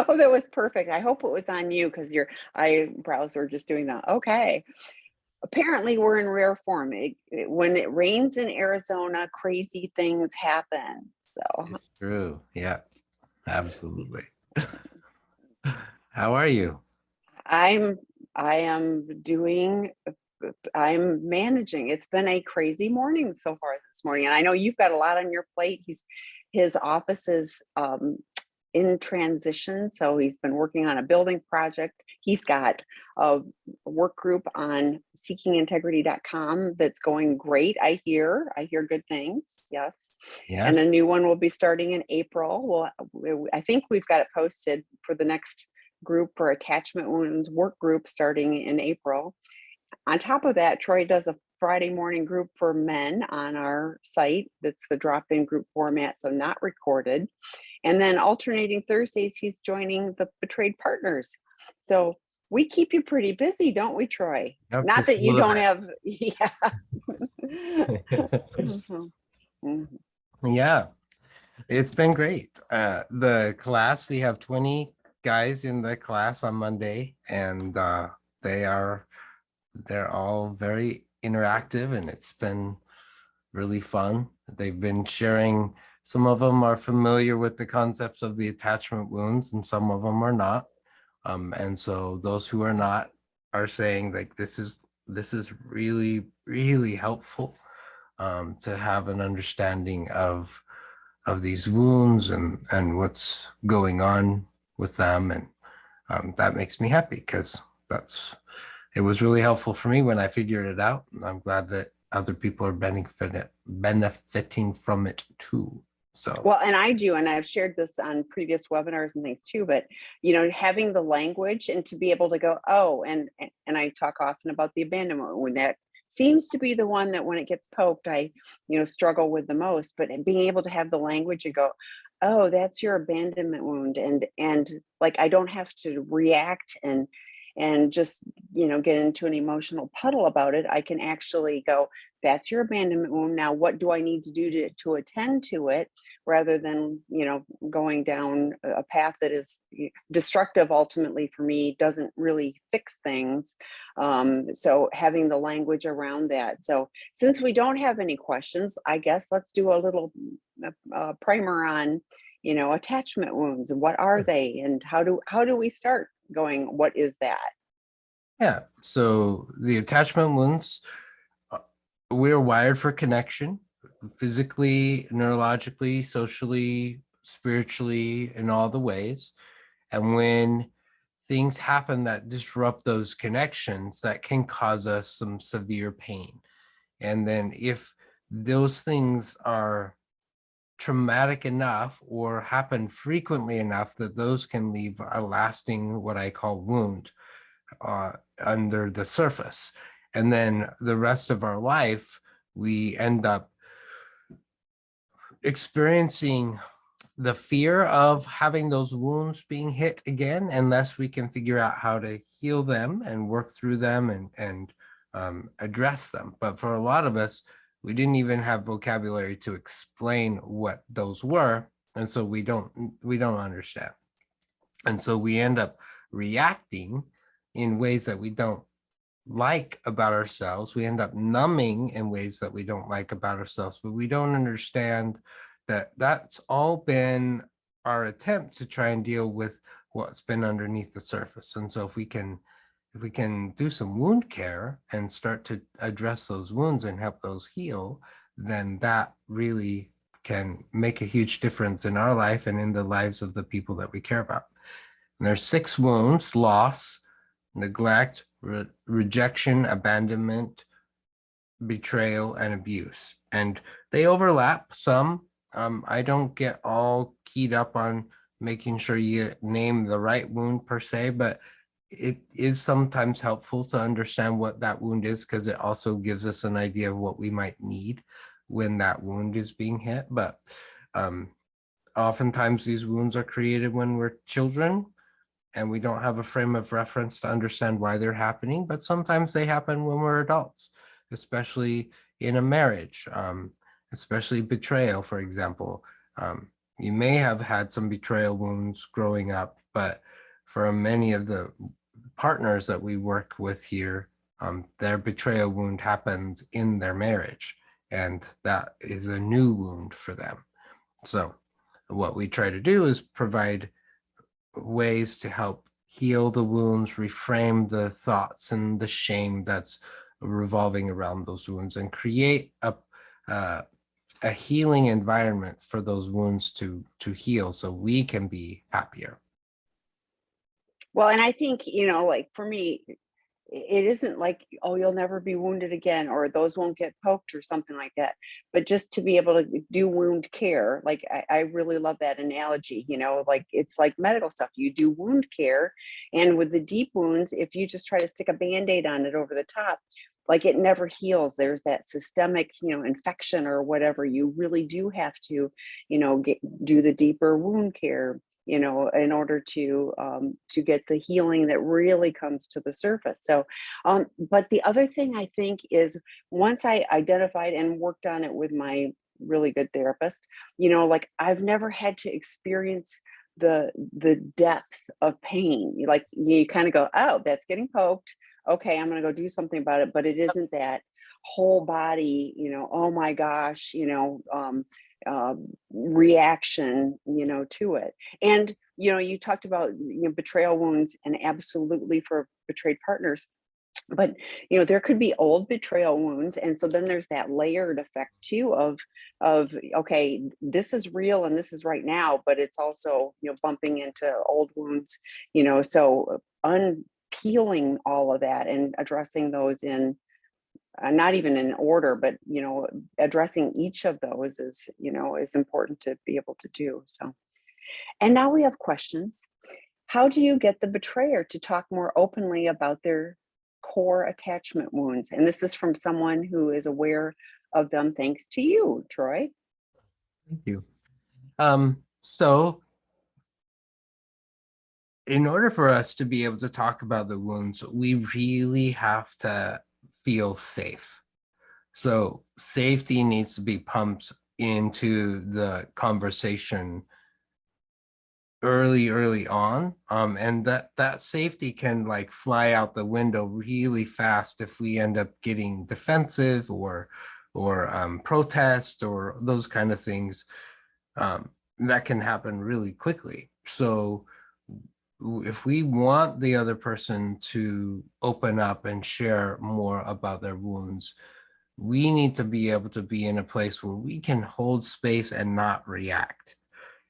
Oh, that was perfect. I hope it was on you because your eyebrows were just doing that. Okay. Apparently, we're in rare form. When it rains in Arizona, crazy things happen. So It's true. Yeah, absolutely. How are you? I'm I am doing I'm managing. It's been a crazy morning so far this morning. And I know you've got a lot on your plate. His office is in transition. So he's been working on a building project. He's got a work group on seekingintegrity.com that's going great. I hear good things. Yes. And a Yes. new one will be starting in April. Well, I think we've got it posted for the next group for attachment wounds work group starting in April. On top of that, Troy does a Friday morning group for men on our site. That's the drop-in group format, so not recorded. And then alternating Thursdays, he's joining the Betrayed Partners. So we keep you pretty busy, don't we, Troy? Up to Not that you school don't event. have, yeah. Mhm. Mhm. Yeah, it's been great. The class, we have 20 guys in the class on Monday, and they are they're all very interactive, and it's been really fun. They've been sharing, some of them are familiar with the concepts of the attachment wounds, and some of them are not. And so those who are not are saying like this is really, really helpful to have an understanding of these wounds and what's going on with them. And that makes me happy because it was really helpful for me when I figured it out. I'm glad that other people are benefiting from it too. So Well, and I do, and I've shared this on previous webinars and things too, but having the language and to be able to go, oh, and I talk often about the abandonment when that seems to be the one that when it gets poked, I, struggle with the most, but being able to have the language and go, oh, that's your abandonment wound. And like, I don't have to react and just, get into an emotional puddle about it. I can actually go, that's your abandonment wound. Now, what do I need to do to attend to it? Rather than going down a path that is destructive ultimately for me, doesn't really fix things. So having the language around that. So since we don't have any questions, I guess let's do a little primer on attachment wounds. What are they, and how do we start going, what is that? yeah, so the attachment wounds, we're wired for connection, physically, neurologically, socially, spiritually, in all the ways. And when things happen that disrupt those connections, that can cause us some severe pain. And then if those things are traumatic enough or happen frequently enough, that those can leave a lasting, what I call, wound under the surface. And then the rest of our life, we end up experiencing the fear of having those wounds being hit again, unless we can figure out how to heal them and work through them and address them. But for a lot of us, we didn't even have vocabulary to explain what those were, and so we don't understand. And so we end up reacting in ways that we don't like about ourselves. We end up numbing in ways that we don't like about ourselves, but we don't understand that that's all been our attempt to try and deal with what's been underneath the surface. And so if we can do some wound care and start to address those wounds and help those heal, then that really can make a huge difference in our life and in the lives of the people that we care about. And there's 6 wounds: loss, neglect, rejection, abandonment, betrayal, and abuse. And they overlap some. I don't get all keyed up on making sure you name the right wound per se, but it is sometimes helpful to understand what that wound is, because it also gives us an idea of what we might need when that wound is being hit. But oftentimes these wounds are created when we're children, and we don't have a frame of reference to understand why they're happening. But sometimes they happen when we're adults, especially in a marriage, especially betrayal, for example. you may have had some betrayal wounds growing up, but for many of the partners that we work with here, their betrayal wound happened in their marriage, and that is a new wound for them. So what we try to do is provide ways to help heal the wounds, reframe the thoughts and the shame that's revolving around those wounds, and create uh, a healing environment for those wounds to heal so we can be happier. Well, and I think, like for me, it isn't like, oh, you'll never be wounded again, or those won't get poked or something like that. But just to be able to do wound care, like I really love that analogy, like it's like medical stuff. You do wound care. And with the deep wounds, if you just try to stick a band-aid on it over the top, like it never heals. There's that systemic, infection or whatever. You really do have to, do the deeper wound care, in order to get the healing that really comes to the surface. So, but the other thing I think is, once I identified and worked on it with my really good therapist, like I've never had to experience the depth of pain. Like you kind of go, oh, that's getting poked. Okay, I'm going to go do something about it. But it isn't that whole body, oh my gosh, uh, reaction, to it. And, you talked about, betrayal wounds, and absolutely for betrayed partners. But, there could be old betrayal wounds. And so then there's that layered effect too of, okay, this is real and this is right now, but it's also, bumping into old wounds, so unpeeling all of that and addressing those in, not even in order, but addressing each of those is important to be able to do. So, and now we have questions. How do you get the betrayer to talk more openly about their core attachment wounds? And this is from someone who is aware of them, thanks to you, Troy. Thank you. So in order for us to be able to talk about the wounds, we really have to feel safe. So safety needs to be pumped into the conversation early on, and that safety can like fly out the window really fast if we end up getting defensive or protest or those kind of things. That can happen really quickly. So if we want the other person to open up and share more about their wounds, we need to be able to be in a place where we can hold space and not react.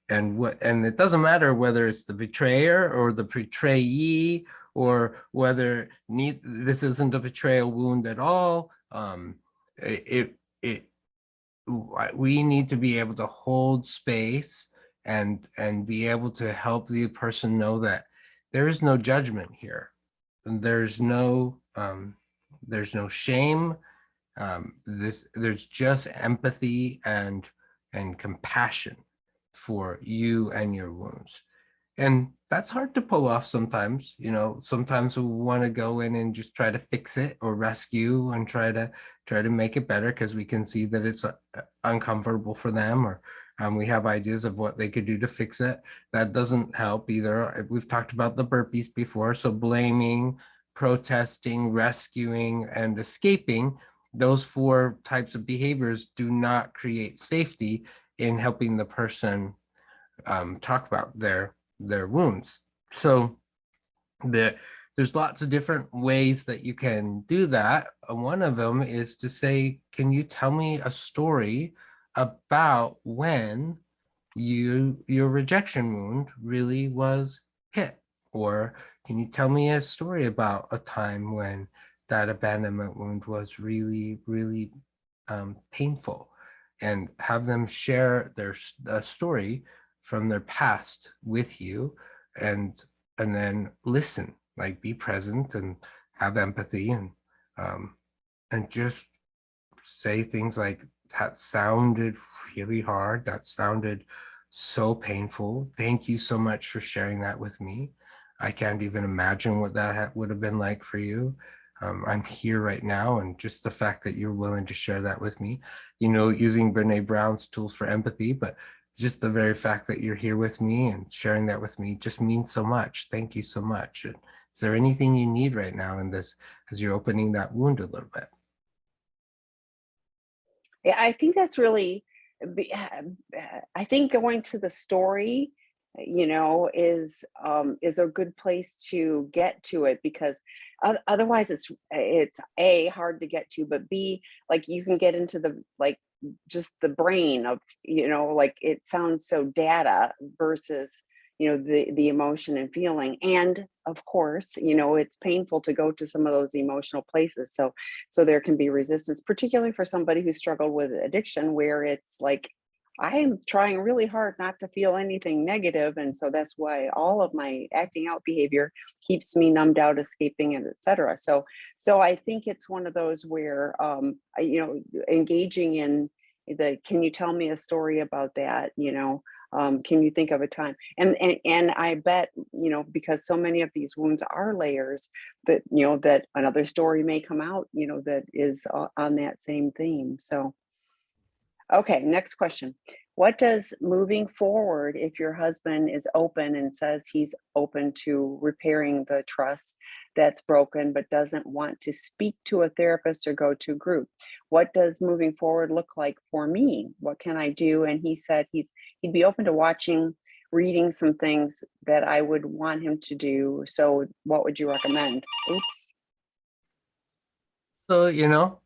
And it doesn't matter whether it's the betrayer or the betrayee, or whether this isn't a betrayal wound at all. We need to be able to hold space and be able to help the person know that there is no judgment here. There's no shame. There's just empathy and compassion for you and your wounds. And that's hard to pull off sometimes. Sometimes we want to go in and just try to fix it or rescue and try to make it better because we can see that it's uncomfortable for them, or we have ideas of what they could do to fix it. That doesn't help either. We've talked about the burpees before. So blaming, protesting, rescuing, and escaping, those 4 types of behaviors do not create safety in helping the person talk about their wounds. So there's lots of different ways that you can do that. One of them is to say, can you tell me a story about when your rejection wound really was hit? Or can you tell me a story about a time when that abandonment wound was really, really painful? And have them share their story from their past with you, and then listen, like be present and have empathy, and just say things like, that sounded really hard, that sounded so painful, thank you so much for sharing that with me. I can't even imagine what that would have been like for you. I'm here right now. And just the fact that you're willing to share that with me, using Brene Brown's tools for empathy, but just the very fact that you're here with me and sharing that with me just means so much. Thank you so much. And is there anything you need right now in this as you're opening that wound a little bit? Yeah, I think that's really, I think going to the story, is a good place to get to it, because otherwise it's A, hard to get to, but B, like you can get into the, like, just the brain of, like it sounds so data versus, the emotion and feeling. And of course, it's painful to go to some of those emotional places. So there can be resistance, particularly for somebody who struggled with addiction, where it's like, I am trying really hard not to feel anything negative, and so that's why all of my acting out behavior keeps me numbed out, escaping it, etc. So I think it's one of those where, engaging in the, can you tell me a story about that? Can you think of a time? And I bet, because so many of these wounds are layers, that that another story may come out, that is on that same theme. So okay, next question. What does moving forward, if your husband is open and says he's open to repairing the trust that's broken, but doesn't want to speak to a therapist or go to a group? What does moving forward look like for me? What can I do? And he said he'd be open to watching, reading some things that I would want him to do. So what would you recommend? Oops. So,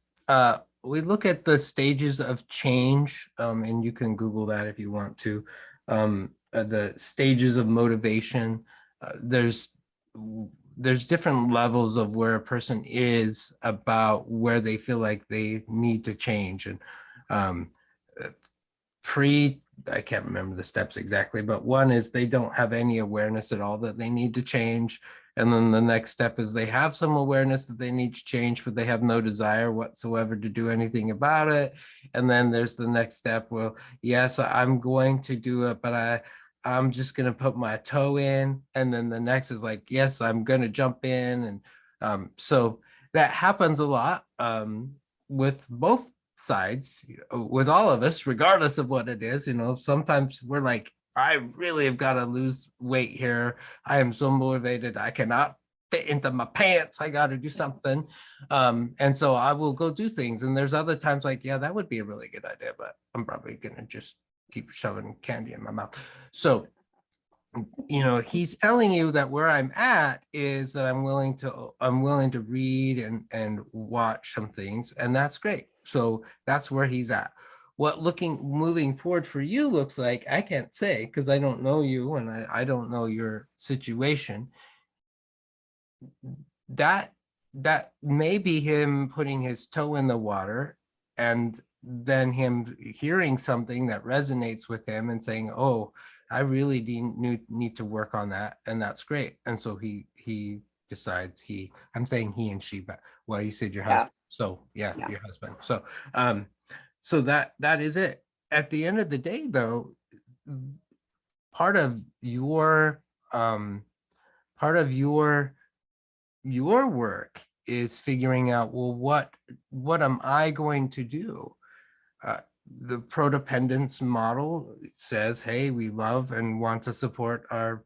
we look at the stages of change, and you can Google that if you want to. The stages of motivation. There's different levels of where a person is about where they feel like they need to change. And um, I can't remember the steps exactly, but one is they don't have any awareness at all that they need to change. And then the next step is they have some awareness that they need to change, but they have no desire whatsoever to do anything about it. And then there's the next step. Well, yes, I'm going to do it, but I'm just going to put my toe in. And then the next is like, yes, I'm going to jump in. And so that happens a lot with both sides, with all of us, regardless of what it is. Sometimes we're like, I really have got to lose weight here. I am so motivated. I cannot fit into my pants. I got to do something. And so I will go do things. And there's other times like, yeah, that would be a really good idea, but I'm probably going to just keep shoving candy in my mouth. So, he's telling you that where I'm at is that I'm willing to read and watch some things, and that's great. So that's where he's at. What moving forward for you looks like, I can't say, because I don't know you and I don't know your situation. That may be him putting his toe in the water, and then him hearing something that resonates with him and saying, oh, I really need to work on that. And that's great. And so he decides I'm saying he and she, but well, you said your Yeah. husband. So yeah, Yeah. your husband. So that is it. At the end of the day, though, part of your um part of your work is figuring out, well, what am I going to do? The prodependence model says, hey, we love and want to support our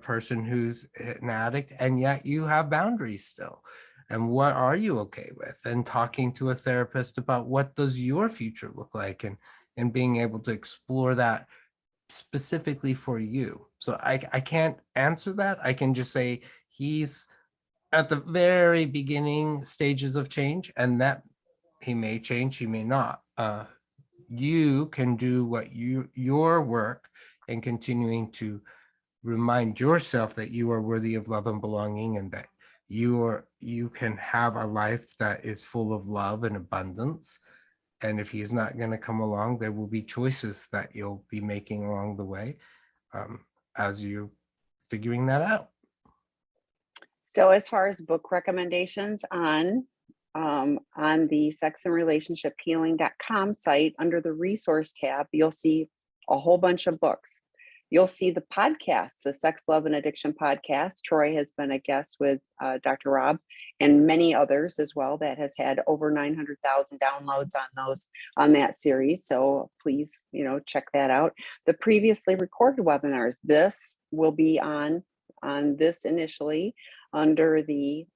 person who's an addict, and yet you have boundaries still. And what are you okay with? And talking to a therapist about what does your future look like, and being able to explore that specifically for you. So I can't answer that. I can just say he's at the very beginning stages of change, and that he may change, he may not. You can do your work and continuing to remind yourself that you are worthy of love and belonging, and that you can have a life that is full of love and abundance. And if he's not going to come along, there will be choices that you'll be making along the way, as you're figuring that out. So as far as book recommendations on the sex and relationship healing.com site, under the resource tab, you'll see a whole bunch of books. You'll see the podcasts, the Sex, Love, and Addiction podcast. Troy has been a guest with Dr. Rob and many others as well that has had over 900,000 downloads on that series. So please, check that out. The previously recorded webinars, this will be on this initially under the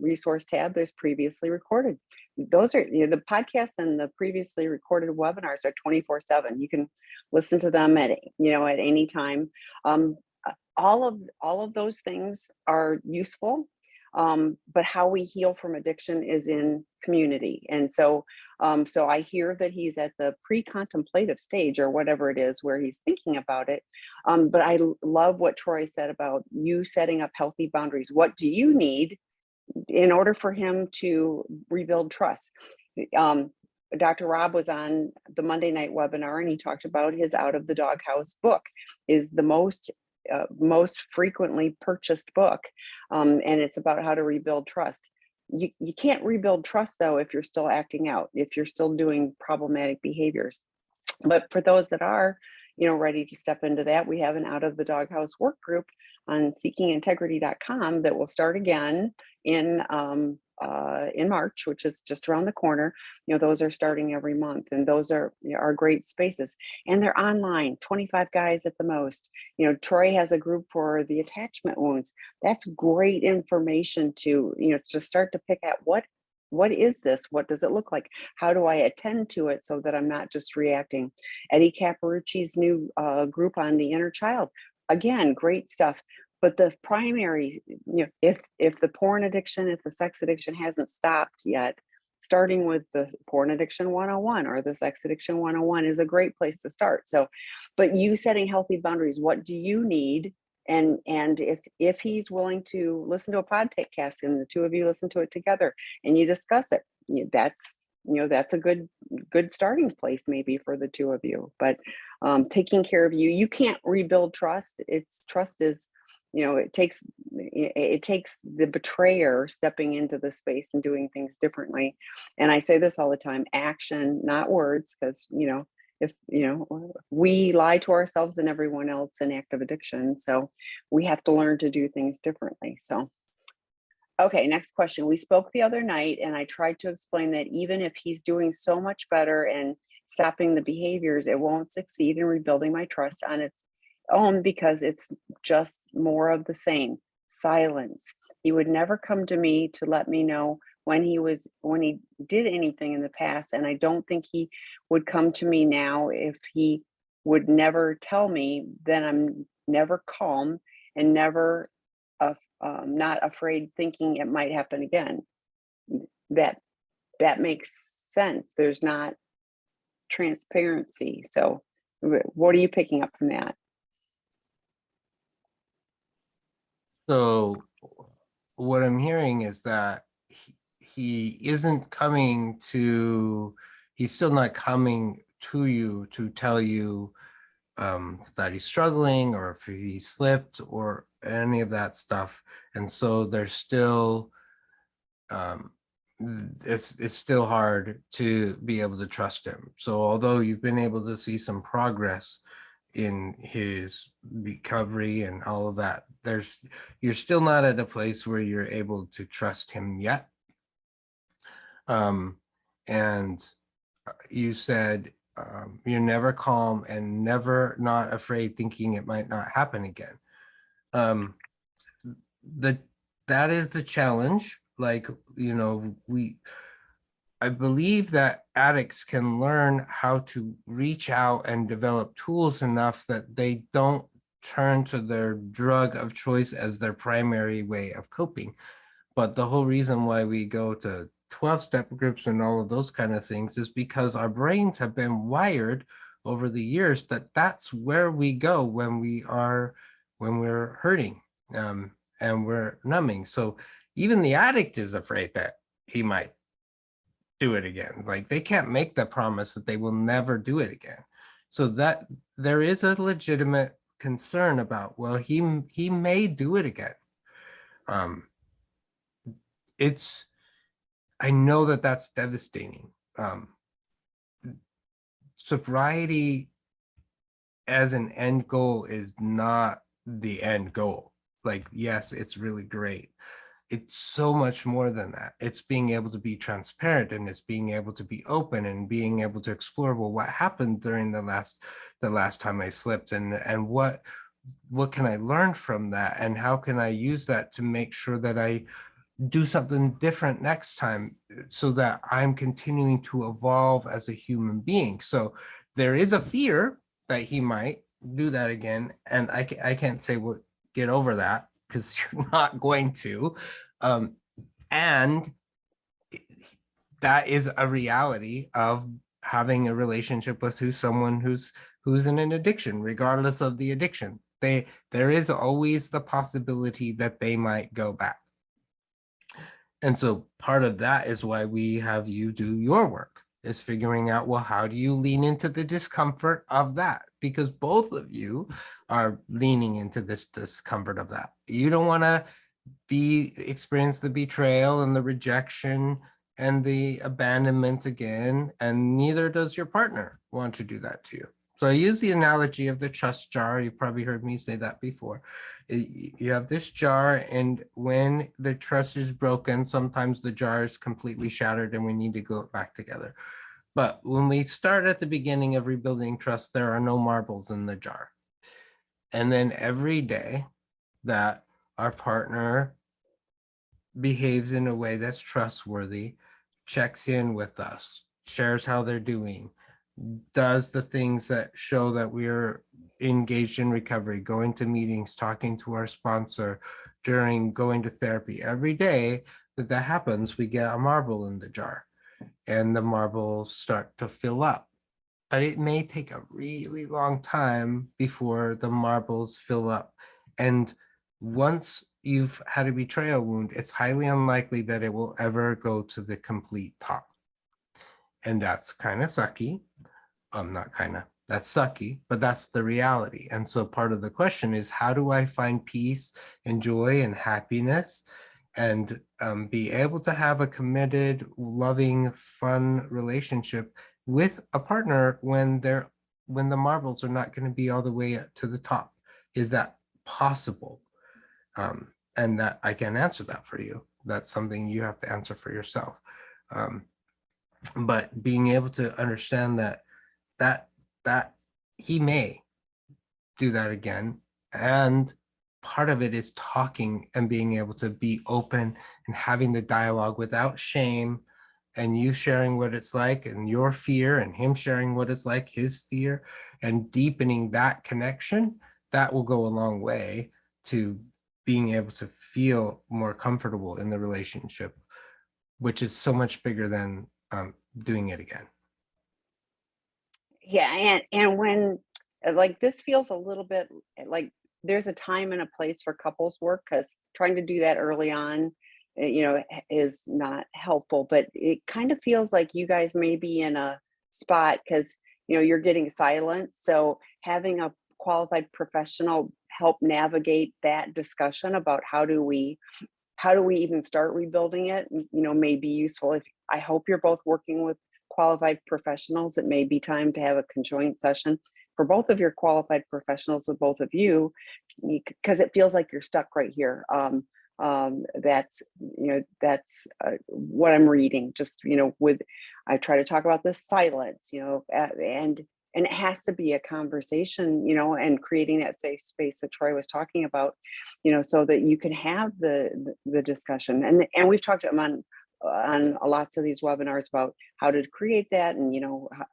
resource tab. There's previously recorded. Those are the podcasts, and the previously recorded webinars are 24/7. You can listen to them at any time. All of those things are useful, but how we heal from addiction is in community. And so I hear that he's at the pre-contemplative stage, or whatever it is, where he's thinking about it. But I love what Troy said about you setting up healthy boundaries. What do you need in order for him to rebuild trust? Dr. Rob was on the Monday night webinar, and he talked about his Out of the Doghouse book is the most frequently purchased book, and it's about how to rebuild trust. You can't rebuild trust, though, if you're still acting out, if you're still doing problematic behaviors. But for those that are, ready to step into that, we have an Out of the Doghouse work group on seekingintegrity.com that will start again in March, which is just around the corner. Those are starting every month, and those are great spaces, and they're online, 25 guys at the most. Troy has a group for the attachment wounds. That's great information to start to pick at what is this? What does it look like? How do I attend to it so that I'm not just reacting? Eddie Caparucci's new group on the inner child. Again, great stuff. But the primary, if the porn addiction, if the sex addiction hasn't stopped yet, starting with the porn addiction 101 or the sex addiction 101 is a great place to start. So, but you setting healthy boundaries, what do you need? And if he's willing to listen to a podcast and the two of you listen to it together and you discuss it, that's a good starting place maybe for the two of you. But taking care of you can't rebuild trust. Trust is, it takes the betrayer stepping into the space and doing things differently. And I say this all the time: action, not words, because if we lie to ourselves and everyone else in active addiction, so we have to learn to do things differently. So okay, next question. We spoke the other night, and I tried to explain that even if he's doing so much better and stopping the behaviors, it won't succeed in rebuilding my trust on its own because it's just more of the same. Silence. He would never come to me to let me know when he did anything in the past, and I don't think he would come to me now. If he would never tell me, then I'm never calm and never not afraid, thinking it might happen again. That makes sense. There's not transparency. So what are you picking up from that? So what I'm hearing is that he's still not coming to you to tell you that he's struggling or if he slipped or any of that stuff. And so there's still, it's still hard to be able to trust him. So although you've been able to see some progress in his recovery and all of that, you're still not at a place where you're able to trust him yet. And you said you're never calm and never not afraid, thinking it might not happen again. That is the challenge. Like, I believe that addicts can learn how to reach out and develop tools enough that they don't turn to their drug of choice as their primary way of coping. But the whole reason why we go to 12-step groups and all of those kind of things is because our brains have been wired over the years that that's where we go when we're hurting and we're numbing. So even the addict is afraid that he might do it again. Like, they can't make the promise that they will never do it again. So that there is a legitimate concern about, well, he may do it again. I know that that's devastating. Sobriety as an end goal is not the end goal. Like, yes, it's really great. It's so much more than that. It's being able to be transparent, and it's being able to be open and being able to explore, well, what happened during the last time I slipped, and what can I learn from that, and how can I use that to make sure that I do something different next time, so that I'm continuing to evolve as a human being. So there is a fear that he might do that again, and I can't say, well, get over that, because you're not going to. um, and that is a reality of having a relationship with someone who's in an addiction, regardless of the addiction. There is always the possibility that they might go back. And so part of that is why we have you do your work, is figuring out, well, how do you lean into the discomfort of that? Because both of you are leaning into this discomfort of that. You don't want to experience the betrayal and the rejection and the abandonment again, and neither does your partner want to do that to you. So I use the analogy of the trust jar. You've probably heard me say that before. You have this jar, and when the trust is broken, sometimes the jar is completely shattered and we need to go back together. But when we start at the beginning of rebuilding trust, there are no marbles in the jar. And then every day that our partner behaves in a way that's trustworthy, checks in with us, shares how they're doing, does the things that show that we're engaged in recovery, going to meetings, talking to our sponsor, during going to therapy. Every day that happens, we get a marble in the jar, and the marbles start to fill up. But it may take a really long time before the marbles fill up. And once you've had a betrayal wound, it's highly unlikely that it will ever go to the complete top. And that's kind of sucky. Not kind of, that's sucky, but that's the reality. And so part of the question is, how do I find peace and joy and happiness, and be able to have a committed, loving, fun relationship with a partner when the marbles are not going to be all the way to the top? Is that possible? And that I can answer that for you. That's something you have to answer for yourself. But being able to understand that he may do that again, and part of it is talking and being able to be open and having the dialogue without shame, and you sharing what it's like and your fear, and him sharing what it's like, his fear, and deepening that connection. That will go a long way to being able to feel more comfortable in the relationship, which is so much bigger than doing it again. Yeah, and when like this feels a little bit like there's a time and a place for couples work, because trying to do that early on, is not helpful. But it kind of feels like you guys may be in a spot because you're getting silence. So having a qualified professional help navigate that discussion about how do we even start rebuilding it, may be useful. If I hope you're both working with qualified professionals, it may be time to have a conjoint session for both of your qualified professionals, with both of you, because it feels like you're stuck right here. That's what I'm reading. Just with I try to talk about this silence, and it has to be a conversation, and creating that safe space that Troy was talking about, so that you can have the discussion. And we've talked on lots of these webinars about how to create that, and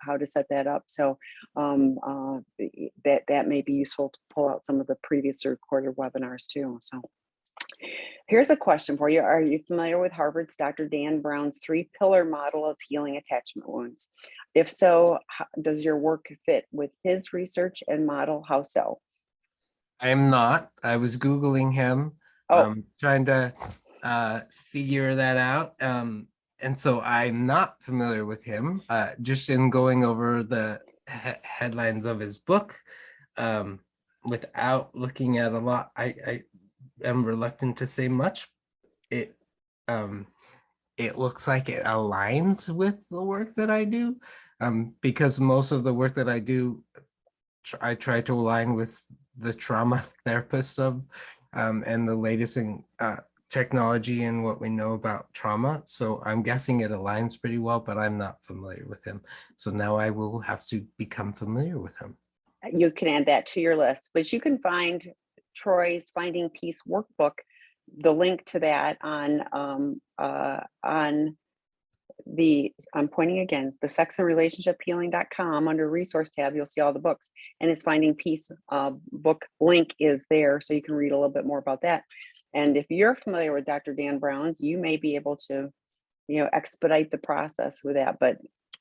how to set that up. So that may be useful to pull out some of the previous recorded webinars too. So here's a question for you. Are you familiar with Harvard's Dr. Dan Brown's 3-pillar model of healing attachment wounds? If so, does your work fit with his research and model? How so? I am not. I was Googling him, Oh, trying to figure that out. And so I'm not familiar with him. Just in going over the headlines of his book, without looking at a lot, I am reluctant to say much. It um, it looks like it aligns with the work that I do, because most of the work that I do I try to align with the trauma therapists of and the latest in technology and what we know about trauma. So I'm guessing it aligns pretty well, but I'm not familiar with him. So now I will have to become familiar with him. You can add that to your list, but you can find Troy's Finding Peace workbook, the link to that on the, I'm pointing again, the sexandrelationshiphealing.com under resource tab, you'll see all the books, and his Finding Peace book link is there, so you can read a little bit more about that. And if you're familiar with Dr. Dan Brown's, you may be able to, expedite the process with that.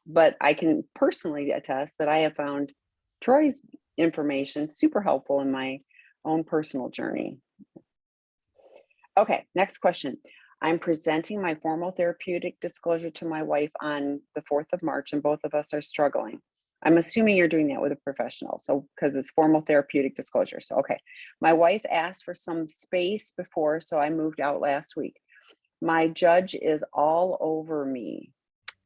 But I can personally attest that I have found Troy's information super helpful in my own personal journey. Okay, next question. I'm presenting my formal therapeutic disclosure to my wife on the 4th of March, and both of us are struggling. I'm assuming you're doing that with a professional, so because it's formal therapeutic disclosure. So, okay. My wife asked for some space before, so I moved out last week. My judge is all over me.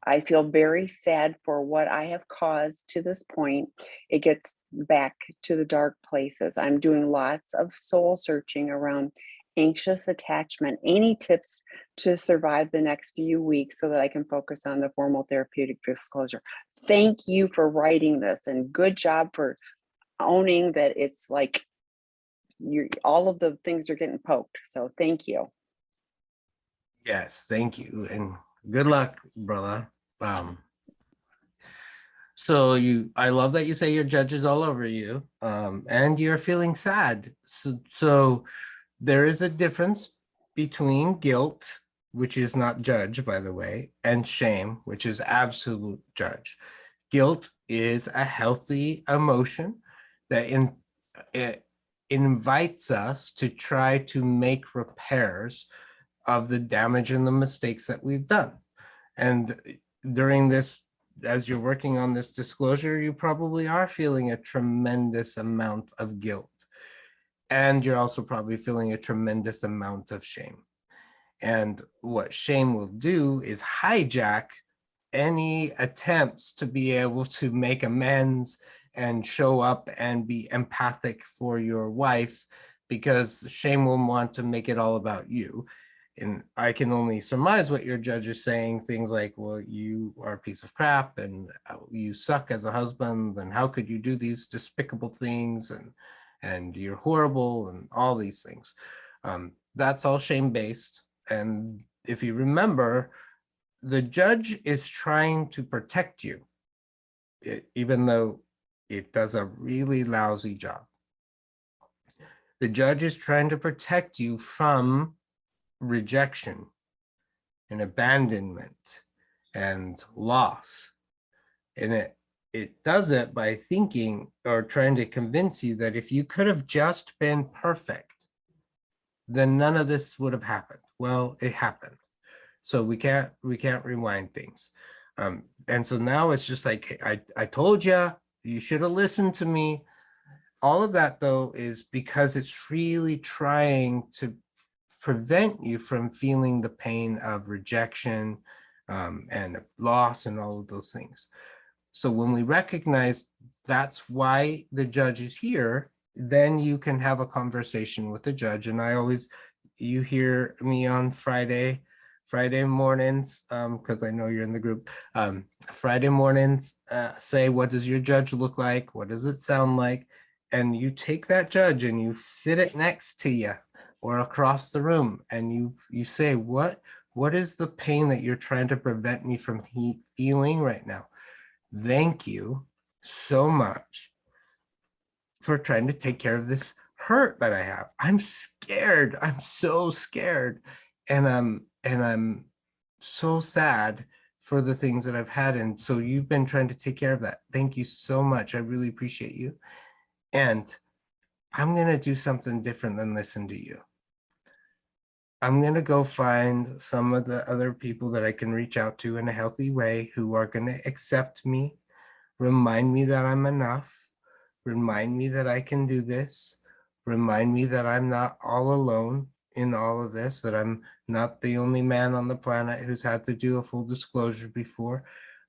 I feel very sad for what I have caused to this point. It gets back to the dark places. I'm doing lots of soul searching around anxious attachment. Any tips to survive the next few weeks so that I can focus on the formal therapeutic disclosure? Thank you for writing this, and good job for owning that it's like all of the things are getting poked. So thank you. Yes, thank you, and good luck, brother. So I love that you say your judge is all over you, and you're feeling sad. So there is a difference between guilt, which is not judge, by the way, and shame, which is absolute judge. Guilt is a healthy emotion that it invites us to try to make repairs of the damage and the mistakes that we've done. And during this, as you're working on this disclosure, you probably are feeling a tremendous amount of guilt. And you're also probably feeling a tremendous amount of shame. And what shame will do is hijack any attempts to be able to make amends and show up and be empathic for your wife, because shame will want to make it all about you. And I can only surmise what your judge is saying, things like, well, you are a piece of crap and you suck as a husband, and how could you do these despicable things, and you're horrible, and all these things. That's all shame-based. And if you remember, the judge is trying to protect you, even though it does a really lousy job. The judge is trying to protect you from rejection and abandonment and loss. And it does it by thinking or trying to convince you that if you could have just been perfect, then none of this would have happened. Well, it happened. So we can't rewind things. And so now it's just like, I told you, you should have listened to me. All of that, though, is because it's really trying to prevent you from feeling the pain of rejection and loss and all of those things. So when we recognize that's why the judge is here, then you can have a conversation with the judge. And you hear me on Friday mornings, because I know you're in the group, Friday mornings, say, what does your judge look like? What does it sound like? And you take that judge and you sit it next to you or across the room, and you say, what is the pain that you're trying to prevent me from feeling right now? Thank you so much for trying to take care of this hurt that I have. I'm scared. I'm so scared. And I'm so sad for the things that I've had. And so you've been trying to take care of that. Thank you so much. I really appreciate you. And I'm going to do something different than listen to you. I'm going to go find some of the other people that I can reach out to in a healthy way who are going to accept me, remind me that I'm enough, remind me that I can do this, remind me that I'm not all alone in all of this, that I'm not the only man on the planet who's had to do a full disclosure before.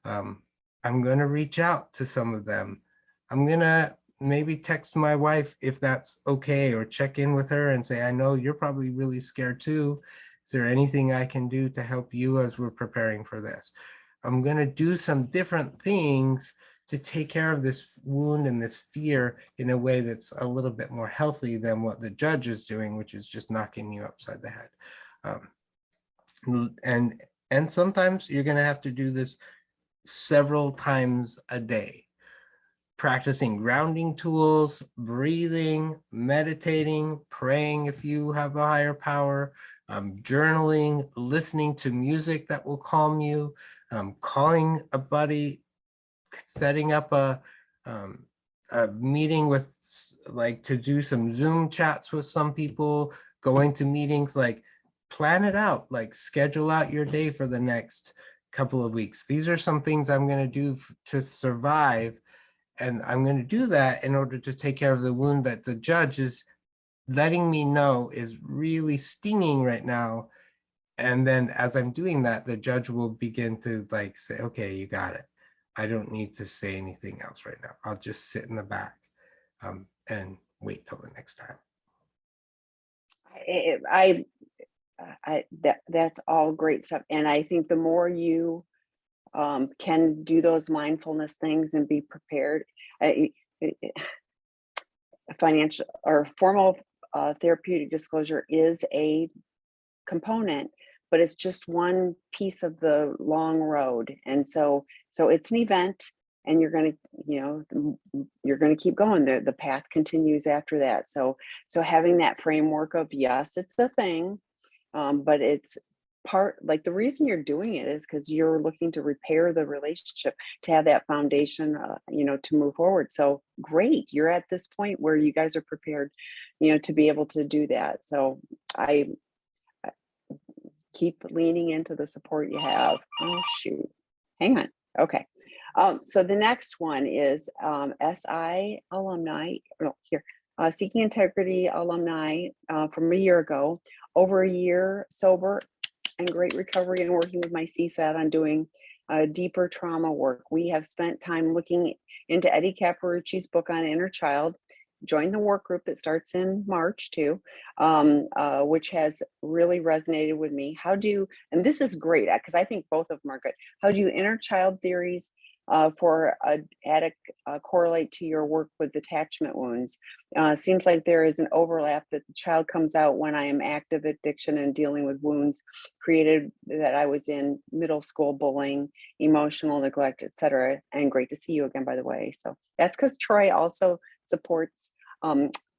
I'm going to reach out to some of them. I'm going to maybe text my wife if that's okay, or check in with her and say, I know you're probably really scared too. Is there anything I can do to help you as we're preparing for this? I'm going to do some different things to take care of this wound and this fear in a way that's a little bit more healthy than what the judge is doing, which is just knocking you upside the head. And sometimes you're going to have to do this several times a day, practicing grounding tools, breathing, meditating, praying if you have a higher power, journaling, listening to music that will calm you, calling a buddy, setting up a meeting with, like, to do some Zoom chats with some people, going to meetings, like plan it out, like schedule out your day for the next couple of weeks. These are some things I'm going to do to survive. And I'm going to do that in order to take care of the wound that the judge is letting me know is really stinging right now. And then as I'm doing that, the judge will begin to like say, okay, you got it. I don't need to say anything else right now. I'll just sit in the back and wait till the next time. That's all great stuff. And I think the more you can do those mindfulness things and be prepared, financial or formal therapeutic disclosure is a component, but it's just one piece of the long road. And so it's an event, and you're going to, you're going to keep going. The path continues after that. So having that framework of, yes, it's the thing, but it's part, like, the reason you're doing it is because you're looking to repair the relationship, to have that foundation, to move forward. So great, you're at this point where you guys are prepared, to be able to do that. So I keep leaning into the support you have. Oh shoot, hang on. Okay. So the next one is SI alumni. No, here, Seeking Integrity alumni from a year ago. Over a year sober and great recovery, and working with my CSAT on doing deeper trauma work. We have spent time looking into Eddie Caparucci's book on inner child. Join the work group that starts in March too, which has really resonated with me. And this is great because I think both of them are good. How do inner child theories for an addict correlate to your work with attachment wounds? Seems like there is an overlap, that the child comes out when I am active addiction and dealing with wounds created that I was in middle school, bullying, emotional neglect, etc. And great to see you again, by the way. So that's because Troy also supports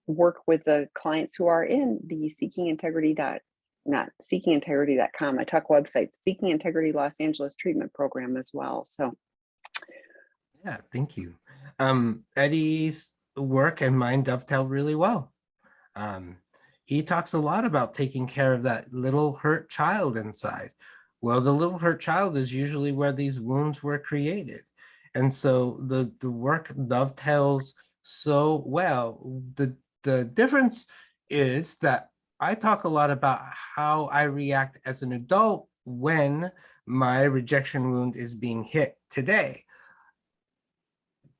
work with the clients who are in the not seekingintegrity.com, I talk website, Seeking Integrity Los Angeles treatment program as well. So yeah, thank you. Eddie's work and mine dovetail really well. He talks a lot about taking care of that little hurt child inside. Well, the little hurt child is usually where these wounds were created. And so the work dovetails so well. The difference is that I talk a lot about how I react as an adult when my rejection wound is being hit today.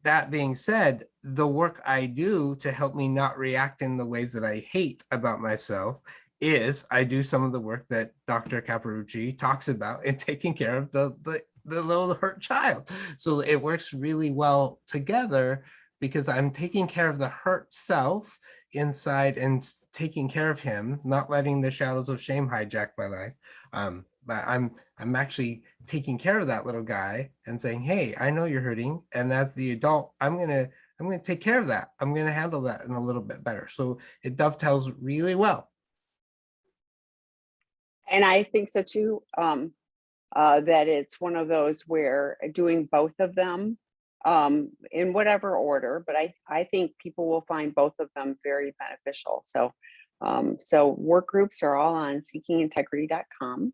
That being said, the work I do to help me not react in the ways that I hate about myself is I do some of the work that Dr. Caparucci talks about in taking care of the little hurt child. So it works really well together because I'm taking care of the hurt self inside and taking care of him, not letting the shadows of shame hijack my life. But I'm actually taking care of that little guy and saying, hey, I know you're hurting. And as the adult, I'm gonna take care of that. I'm gonna handle that in a little bit better. So it dovetails really well. and I think so too, that it's one of those where doing both of them in whatever order, but I think people will find both of them very beneficial. So so work groups are all on seekingintegrity.com.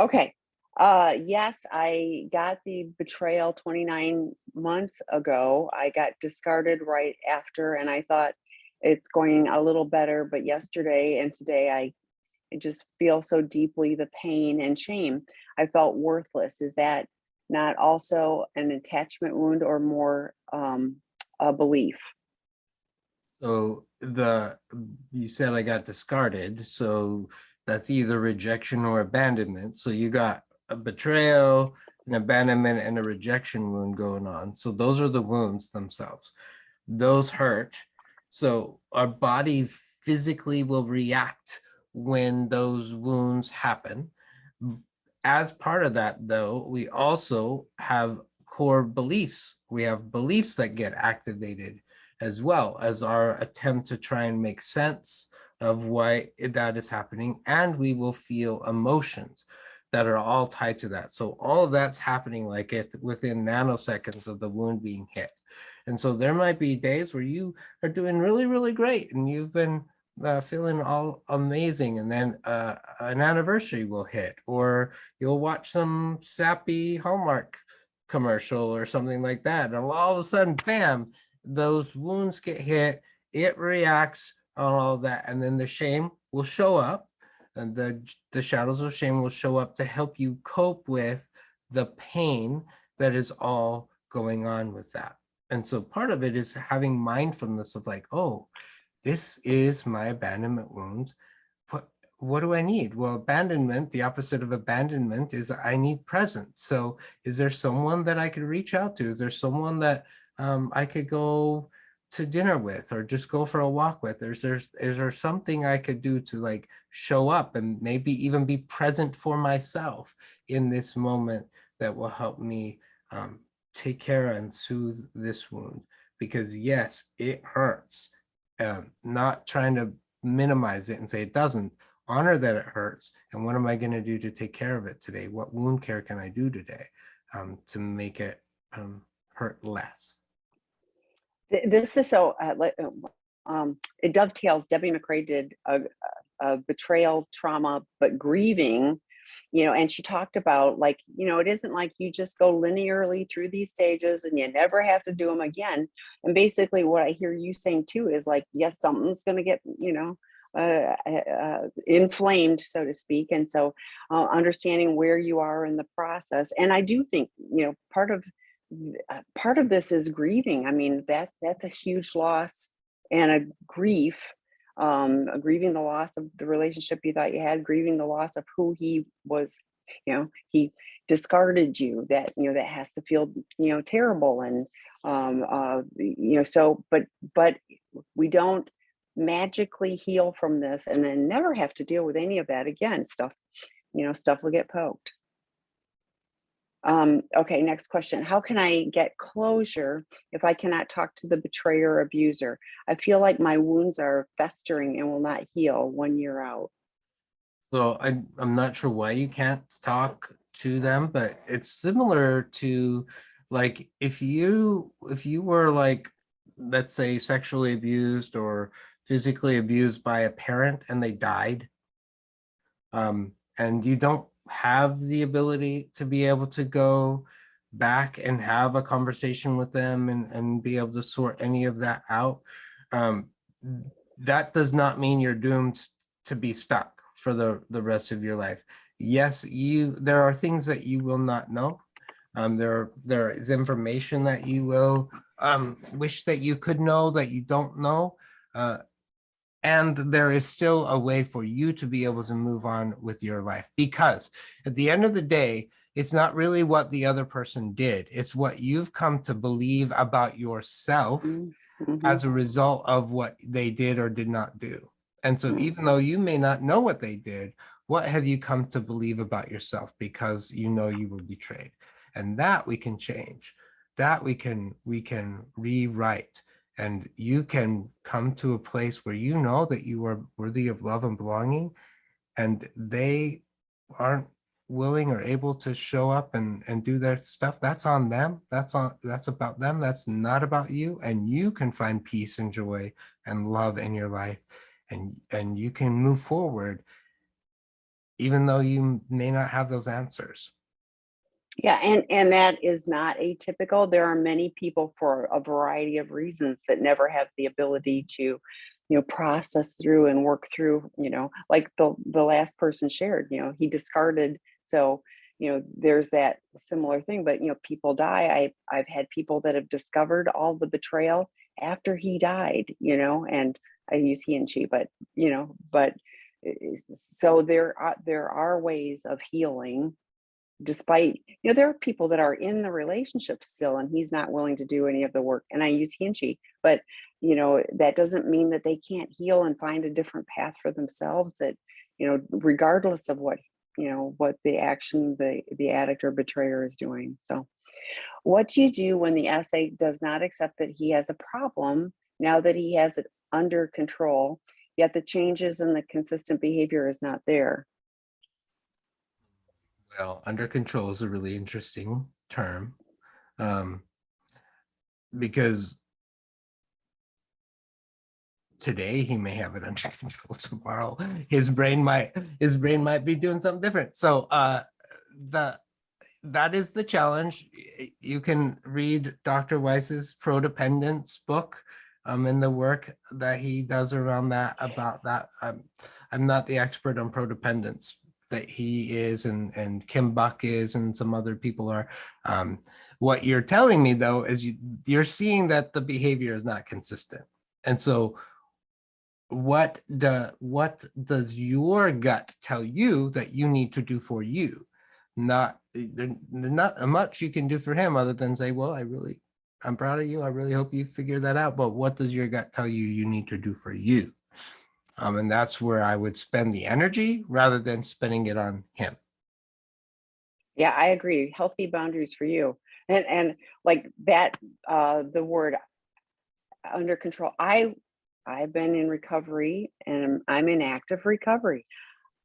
Okay. Yes, I got the betrayal 29 months ago. I got discarded right after, and I thought it's going a little better. But yesterday and today, I just feel so deeply the pain and shame. I felt worthless. Is that not also an attachment wound, or more a belief. So you said I got discarded, so that's either rejection or abandonment. So you got a betrayal, an abandonment, and a rejection wound going on. So those are the wounds themselves. Those hurt. So our body physically will react when those wounds happen. As part of that, though, we also have core beliefs. We have beliefs that get activated as well as our attempt to try and make sense of why that is happening. And we will feel emotions that are all tied to that. So all of that's happening like it within nanoseconds of the wound being hit. And so there might be days where you are doing really, really great and you've been feeling all amazing, and then an anniversary will hit, or you'll watch some sappy Hallmark commercial or something like that, and all of a sudden, bam, those wounds get hit, it reacts on all of that, and then the shame will show up, and the shadows of shame will show up to help you cope with the pain that is all going on with that. And so part of it is having mindfulness of like, oh, this is my abandonment wound. What do I need? Well, abandonment, the opposite of abandonment is I need presence. So is there someone that I could reach out to? Is there someone that I could go to dinner with, or just go for a walk with? Is there something I could do to like show up and maybe even be present for myself in this moment that will help me take care and soothe this wound? Because yes, it hurts. Not trying to minimize it and say it doesn't. Honor that it hurts, and what am I going to do to take care of it today? What wound care can I do today to make it hurt less? This is so, it dovetails. Debbie McRae did a betrayal trauma, but grieving, and she talked about like, it isn't like you just go linearly through these stages and you never have to do them again. And basically what I hear you saying too is like, yes, something's going to get, inflamed, so to speak. And so understanding where you are in the process. And I do think, part of this is grieving. I mean, that's a huge loss and a grief, grieving the loss of the relationship you thought you had, grieving the loss of who he was. He discarded you. That has to feel terrible. And so but we don't magically heal from this and then never have to deal with any of that again. Stuff will get poked. Okay, next question. How can I get closure if I cannot talk to the betrayer or abuser? I feel like my wounds are festering and will not heal 1 year out. So I'm not sure why you can't talk to them, but it's similar to like if you were like, let's say, sexually abused or physically abused by a parent and they died, and you don't have the ability to be able to go back and have a conversation with them and be able to sort any of that out, that does not mean you're doomed to be stuck for the rest of your life. Yes, there are things that you will not know. There is information that you will wish that you could know that you don't know. And there is still a way for you to be able to move on with your life, because at the end of the day, it's not really what the other person did. It's what you've come to believe about yourself as a result of what they did or did not do. And so even though you may not know what they did, what have you come to believe about yourself because you know you were betrayed? And that we can change, that we can rewrite. And you can come to a place where you know that you are worthy of love and belonging, and they aren't willing or able to show up and do their stuff. That's on them. That's about them. That's not about you. And you can find peace and joy and love in your life, and you can move forward even though you may not have those answers. Yeah, and that is not atypical. There are many people for a variety of reasons that never have the ability to, process through and work through, like the last person shared, he discarded. So, there's that similar thing. But people die. I've had people that have discovered all the betrayal after he died, and I use he and she, but so there are ways of healing, despite, there are people that are in the relationship still and he's not willing to do any of the work, and I use he and she, but that doesn't mean that they can't heal and find a different path for themselves, that regardless of what the action the addict or betrayer is doing. So what do you do when the essay does not accept that he has a problem now that he has it under control, yet the changes and the consistent behavior is not there? Well, under control is a really interesting term, because today he may have it under control. Tomorrow his brain might be doing something different. So that is the challenge. You can read Dr. Weiss's Prodependence book, and the work that he does around that, about that. I'm not the expert on prodependence that he is, and Kim Buck is, and some other people are. What you're telling me though is you're seeing that the behavior is not consistent, and so what does your gut tell you that you need to do for you? There's not much you can do for him other than say, well, I'm proud of you. I really hope you figure that out. But what does your gut tell you need to do for you? And that's where I would spend the energy rather than spending it on him. Yeah, I agree. Healthy boundaries for you. And like that, the word under control. I've been in recovery and I'm in active recovery.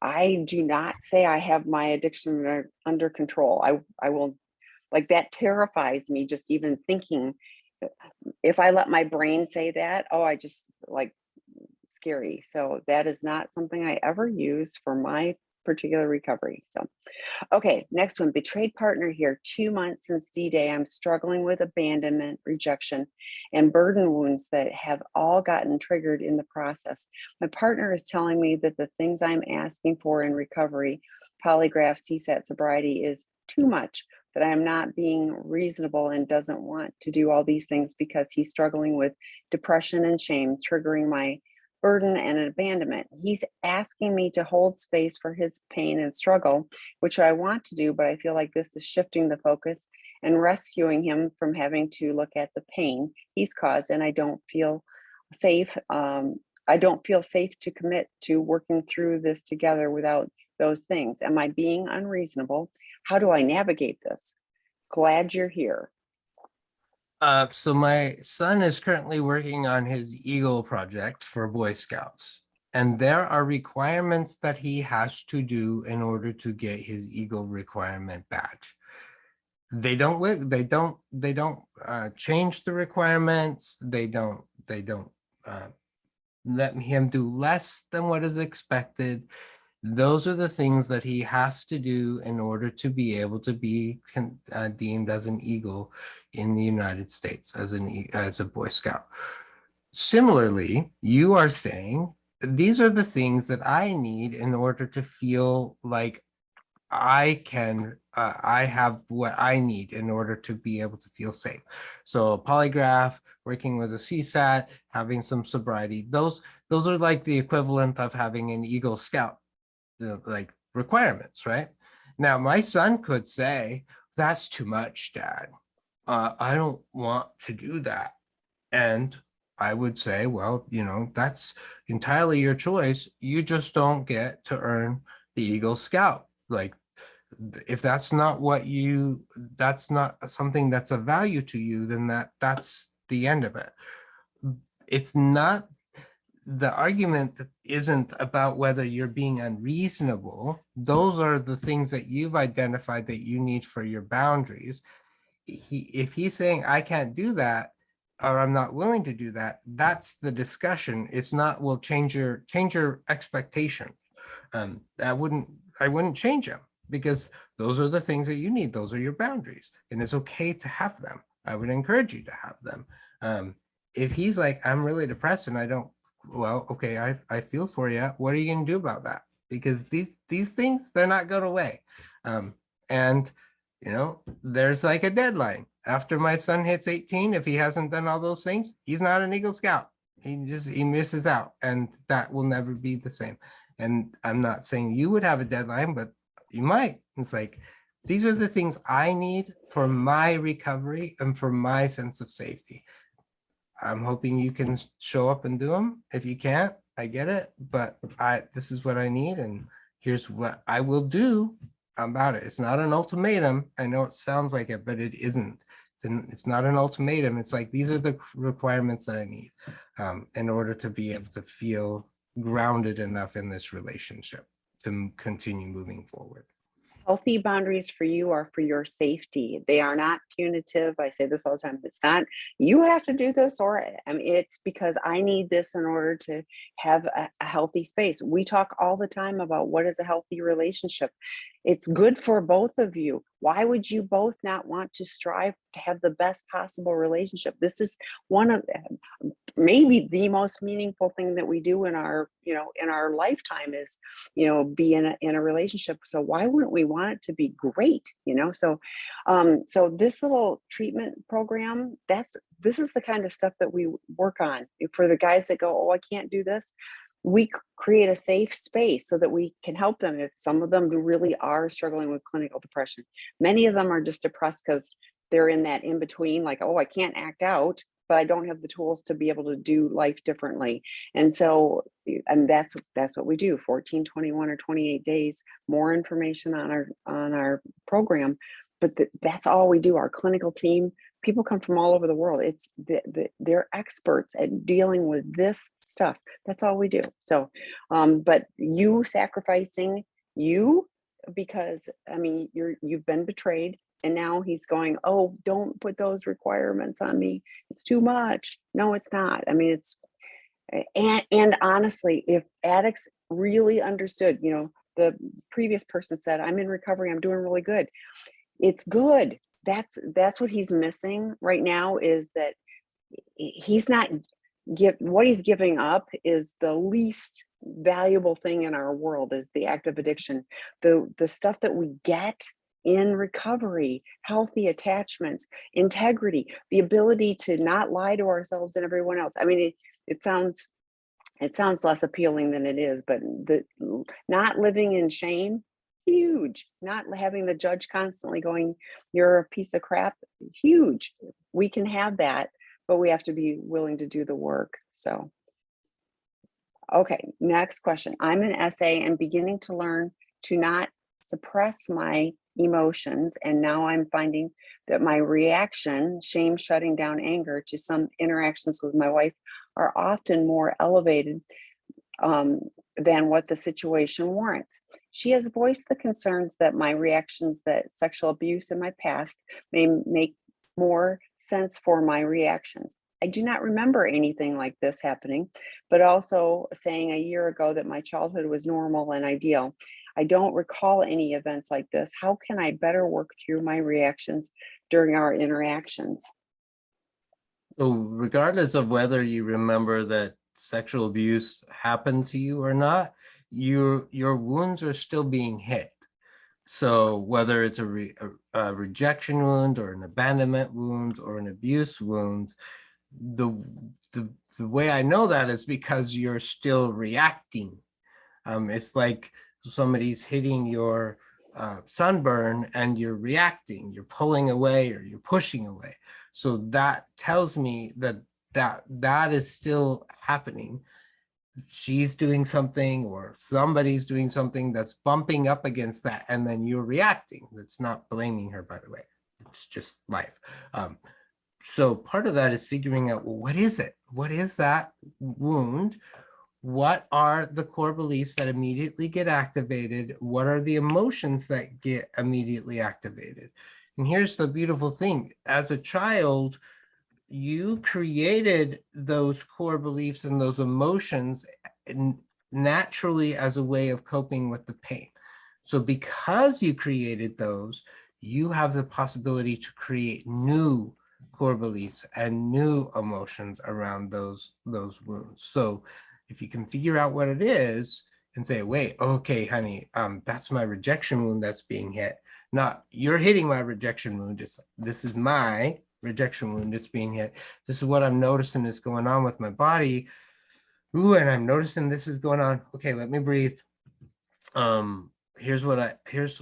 I do not say I have my addiction under control. I will, like, that terrifies me, just even thinking. If I let my brain say that, oh, I just, like, scary. So that is not something I ever use for my particular recovery. So okay, next one, betrayed partner here. 2 months since D-Day, I'm struggling with abandonment, rejection, and burden wounds that have all gotten triggered in the process. My partner is telling me that the things I'm asking for in recovery, polygraph, CSAT, sobriety, is too much, that I am not being reasonable and doesn't want to do all these things because he's struggling with depression and shame, triggering my burden and abandonment. He's asking me to hold space for his pain and struggle, which I want to do, but I feel like this is shifting the focus and rescuing him from having to look at the pain he's caused, and I don't feel safe. I don't feel safe to commit to working through this together without those things. Am I being unreasonable? How do I navigate this? Glad you're here. So my son is currently working on his Eagle project for Boy Scouts, and there are requirements that he has to do in order to get his Eagle requirement badge. They don't change the requirements. They don't let him do less than what is expected. Those are the things that he has to do in order to be able to be deemed as an Eagle in the United States, as a Boy Scout. Similarly, you are saying these are the things that I need in order to feel like I have what I need in order to be able to feel safe. So a polygraph, working with a CSAT, having some sobriety, those are like the equivalent of having an Eagle Scout, like requirements, right? Now, my son could say, that's too much, Dad. I don't want to do that. And I would say, well, that's entirely your choice. You just don't get to earn the Eagle Scout. Like, if that's not something that's of value to you, then that's the end of it. It's not, the argument isn't about whether you're being unreasonable. Those are the things that you've identified that you need for your boundaries. If he's saying, I can't do that, or I'm not willing to do that, that's the discussion. It's not, well, change your expectations. I wouldn't change them, because those are the things that you need. Those are your boundaries, and it's okay to have them. I would encourage you to have them. If he's like, I'm really depressed and I don't, well, okay, I feel for you. What are you going to do about that? Because these things, they're not going away. And, there's like a deadline. After my son hits 18, if he hasn't done all those things, he's not an Eagle Scout. He misses out, and that will never be the same. And I'm not saying you would have a deadline, but you might. It's like, these are the things I need for my recovery and for my sense of safety. I'm hoping you can show up and do them. If you can't, I get it, but this is what I need, and here's what I will do about it. It's not an ultimatum. I know it sounds like it, but it isn't. It's not an ultimatum. It's like, these are the requirements that I need in order to be able to feel grounded enough in this relationship to continue moving forward. Healthy boundaries for you are for your safety. They are not punitive. I say this all the time. It's not, you have to do this, or I mean, it's because I need this in order to have a healthy space. We talk all the time about what is a healthy relationship. It's good for both of you. Why would you both not want to strive to have the best possible relationship? This is one of maybe the most meaningful thing that we do in our, in our lifetime is, be in a relationship. So why wouldn't we want it to be great? So this little treatment program, this is the kind of stuff that we work on for the guys that go, oh, I can't do this. We create a safe space so that we can help them. If some of them really are struggling with clinical depression, many of them are just depressed because they're in that in between, like, oh, I can't act out, but I don't have the tools to be able to do life differently. And so, and that's what we do, 14, 21, or 28 days, more information on our program. But that's all we do. Our clinical team, people come from all over the world. It's they're experts at dealing with this stuff. That's all we do. So, but you sacrificing you, because I mean, you've been betrayed. And now he's going, oh, don't put those requirements on me. It's too much. No, it's not. I mean, it's, and honestly, if addicts really understood, the previous person said, I'm in recovery, I'm doing really good. It's good. That's what he's missing right now, is that he's not what he's giving up is the least valuable thing in our world, is the active addiction. The stuff that we get in recovery, healthy attachments, integrity, the ability to not lie to ourselves and everyone else. I mean, it sounds less appealing than it is, but the not living in shame, huge. Not having the judge constantly going, you're a piece of crap, huge. We can have that, but we have to be willing to do the work. So, okay, next question. I'm an SA and beginning to learn to not suppress my emotions, and now I'm finding that my reaction, shame, shutting down, anger to some interactions with my wife, are often more elevated than what the situation warrants. She has voiced the concerns that my reactions, that sexual abuse in my past may make more sense for my reactions. I do not remember anything like this happening, but also saying a year ago that my childhood was normal and ideal. I don't recall any events like this. How can I better work through my reactions during our interactions? So regardless of whether you remember that sexual abuse happened to you or not, your wounds are still being hit. So whether it's a rejection wound or an abandonment wound or an abuse wound, the way I know that is because you're still reacting. It's like somebody's hitting your sunburn and you're reacting, you're pulling away or you're pushing away. So that tells me that is still happening. She's doing something or somebody's doing something that's bumping up against that, and then you're reacting. That's not blaming her, by the way. It's just life. So part of that is figuring out, well, what is it? What is that wound? What are the core beliefs that immediately get activated? What are the emotions that get immediately activated? And here's the beautiful thing. As a child, you created those core beliefs and those emotions naturally as a way of coping with the pain. So because you created those, you have the possibility to create new core beliefs and new emotions around those wounds. So if you can figure out what it is and say, wait, okay, honey, that's my rejection wound that's being hit. not you're hitting my rejection wound. It's this is my rejection wound. It's being hit. This is what I'm noticing is going on with my body. Ooh, and I'm noticing this is going on. Okay, let me breathe. Here's what here's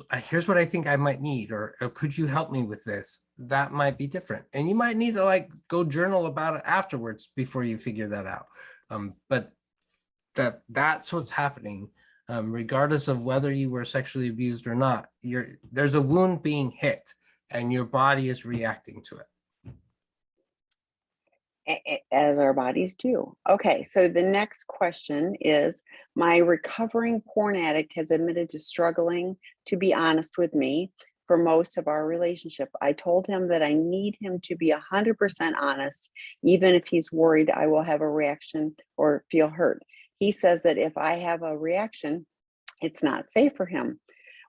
what I think I might need, or could you help me with this? That might be different, and you might need to like go journal about it afterwards before you figure that out. But that's what's happening, regardless of whether you were sexually abused or not. There's a wound being hit, and your body is reacting to it. As our bodies do. Okay, so the next question is, my recovering porn addict has admitted to struggling to be honest with me for most of our relationship. I told him that I need him to be 100% honest, even if he's worried I will have a reaction or feel hurt. He says that if I have a reaction, it's not safe for him.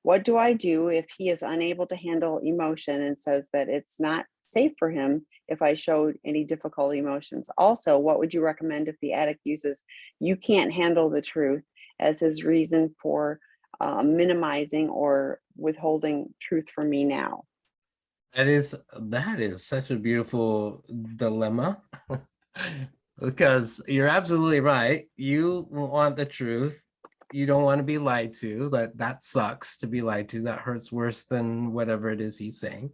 What do I do if he is unable to handle emotion and says that it's not safe for him if I showed any difficult emotions? Also, what would you recommend if the addict uses "you can't handle the truth" as his reason for minimizing or withholding truth from me now? That is such a beautiful dilemma. Because you're absolutely right. You want the truth. You don't want to be lied to. That sucks to be lied to. That hurts worse than whatever it is he's saying.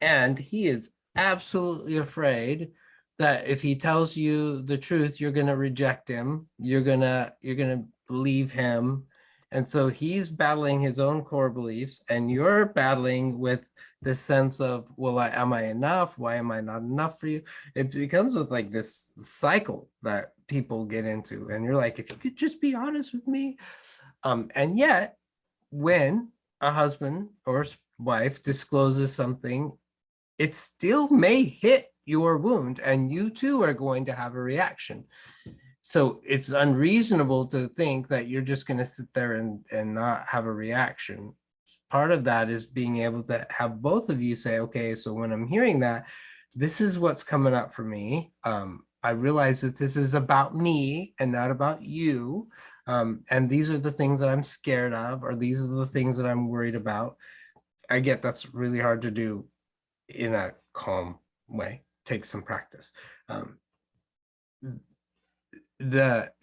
And he is absolutely afraid that if he tells you the truth, you're gonna reject him. You're gonna believe him. And so he's battling his own core beliefs, and you're battling with this sense of, well, am I enough? Why am I not enough for you? It becomes like this cycle that people get into. And you're like, if you could just be honest with me. And yet, when a husband or wife discloses something, it still may hit your wound, and you too are going to have a reaction. So it's unreasonable to think that you're just going to sit there and not have a reaction. Part of that is being able to have both of you say, okay, so when I'm hearing that, this is what's coming up for me. I realize that this is about me and not about you. And these are the things that I'm scared of, or these are the things that I'm worried about. I get that's really hard to do in a calm way. Take some practice.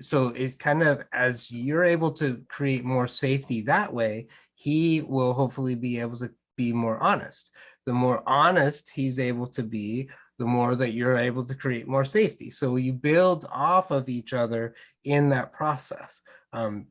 So it kind of, as you're able to create more safety that way, he will hopefully be able to be more honest. The more honest he's able to be, the more that you're able to create more safety. So you build off of each other in that process.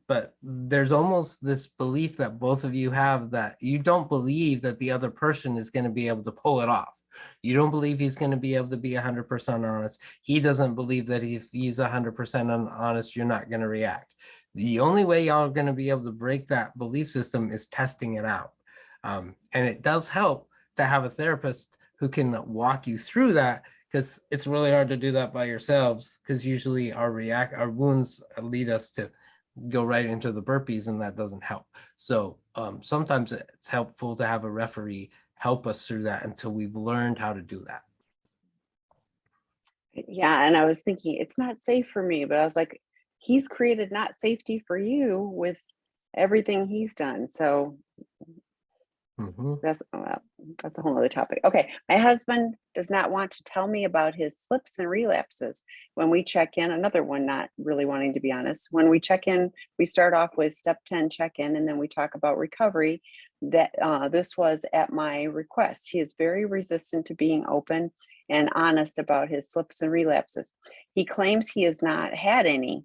But there's almost this belief that both of you have, that you don't believe that the other person is going to be able to pull it off. You don't believe he's going to be able to be 100% honest. He doesn't believe that if he's 100% honest, you're not going to react. The only way y'all are going to be able to break that belief system is testing it out. And it does help to have a therapist who can walk you through that, because it's really hard to do that by yourselves, because usually our wounds lead us to go right into the burpees, and that doesn't help. So sometimes it's helpful to have a referee help us through that until we've learned how to do that. Yeah, and I was thinking it's not safe for me, but I was like, he's created not safety for you with everything he's done. So that's a whole other topic. Okay, my husband does not want to tell me about his slips and relapses. When we check in, another one not really wanting to be honest. When we check in, we start off with step 10 check-in, and then we talk about recovery. That this was at my request. He is very resistant to being open and honest about his slips and relapses. He claims he has not had any,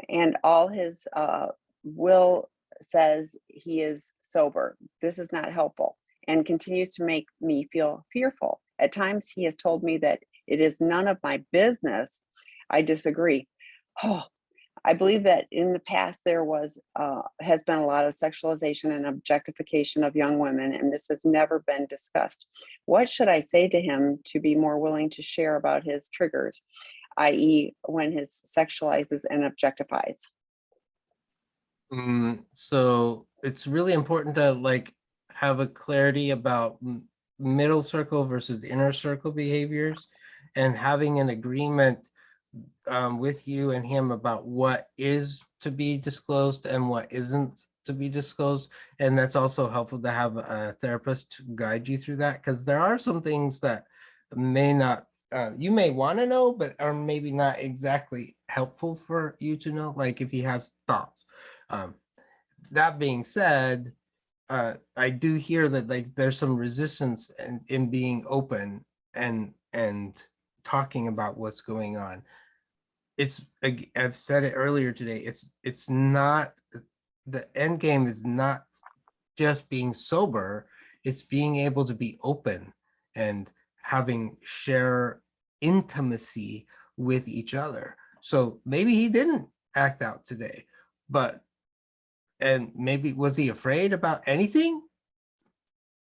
and all his will says he is sober. This is not helpful and continues to make me feel fearful. At times, he has told me that it is none of my business. I disagree. Oh, I believe that in the past there has been a lot of sexualization and objectification of young women, and this has never been discussed. What should I say to him to be more willing to share about his triggers, i.e., when he sexualizes and objectifies? So it's really important to like have a clarity about middle circle versus inner circle behaviors, and having an agreement with you and him about what is to be disclosed and what isn't to be disclosed. And that's also helpful to have a therapist to guide you through that, because there are some things that may not, you may want to know, but are maybe not exactly helpful for you to know, like if he has thoughts. That being said, I do hear that like there's some resistance in being open and talking about what's going on. I've said it earlier today, it's not, the end game is not just being sober, it's being able to be open and having share intimacy with each other. So maybe he didn't act out today, but, and maybe was he afraid about anything,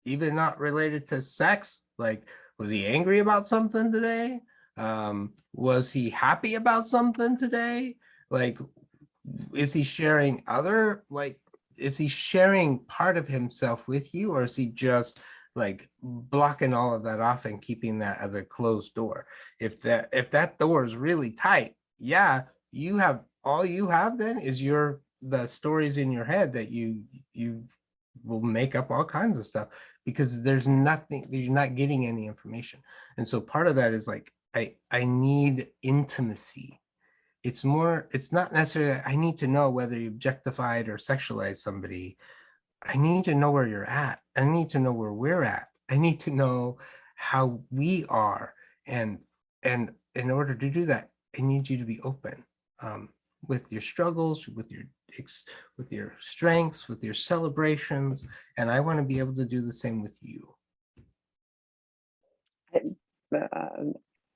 even not related to sex? Like, was he angry about something today? Was he happy about something today? Like, is he sharing other, like, is he sharing part of himself with you, or is he just like blocking all of that off and keeping that as a closed door? If that door is really tight, yeah, you have, all you have then is the stories in your head that you will make up all kinds of stuff, because there's nothing, you're not getting any information. And so part of that is like, I need intimacy. It's more, it's not necessarily, I need to know whether you objectified or sexualized somebody. I need to know where you're at. I need to know where we're at. I need to know how we are. And in order to do that, I need you to be open, with your struggles, with your strengths, with your celebrations. And I want to be able to do the same with you. Uh,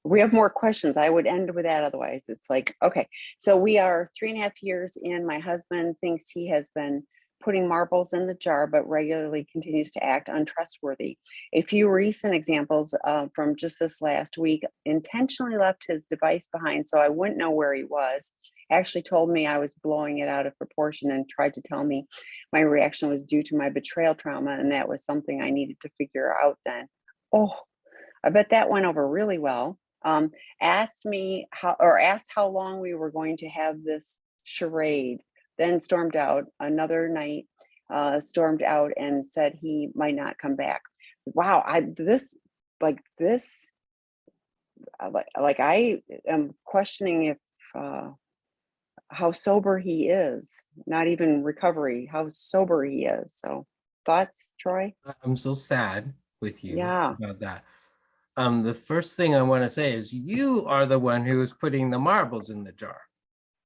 we have more questions. I would end with that. Otherwise, it's like, okay, so we are 3.5 years in. My husband thinks he has been putting marbles in the jar, but regularly continues to act untrustworthy. A few recent examples from just this last week: intentionally left his device behind so I wouldn't know where he was. Actually told me I was blowing it out of proportion and tried to tell me my reaction was due to my betrayal trauma, and that was something I needed to figure out then. Oh, I bet that went over really well. Asked how long we were going to have this charade, then stormed out another night, stormed out and said he might not come back. Wow, I am questioning if how sober he is, not even recovery, how sober he is. So thoughts, Troy? I'm so sad with you Yeah. about that. The first thing I want to say is you are the one who is putting the marbles in the jar,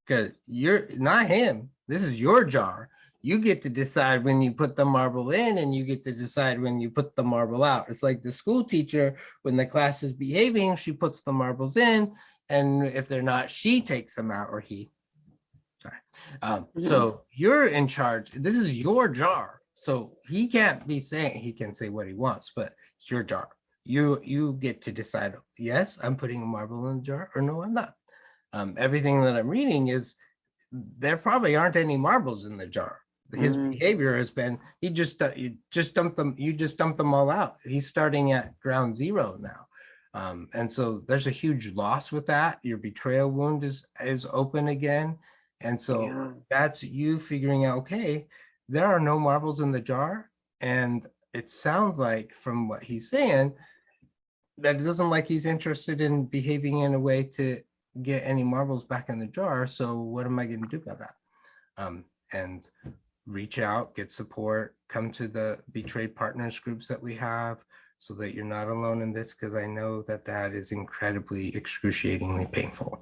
because you're not him. This is your jar. You get to decide when you put the marble in, and you get to decide when you put the marble out. It's like the school teacher, when the class is behaving, she puts the marbles in, and if they're not, she takes them out, or he. Sorry. So you're in charge. This is your jar. So he can't be saying, he can say what he wants, but it's your jar. You get to decide, yes, I'm putting a marble in the jar, or no, I'm not. Everything that I'm reading is there probably aren't any marbles in the jar. His behavior has been, you just dumped them all out. He's starting at ground zero now. And so there's a huge loss with that. Your betrayal wound is open again. And so Yeah. that's you figuring out, okay, there are no marbles in the jar. And it sounds like from what he's saying, that it doesn't like he's interested in behaving in a way to get any marbles back in the jar. So what am I going to do about that? And reach out, get support, come to the betrayed partners groups that we have, so that you're not alone in this, because I know that that is incredibly excruciatingly painful.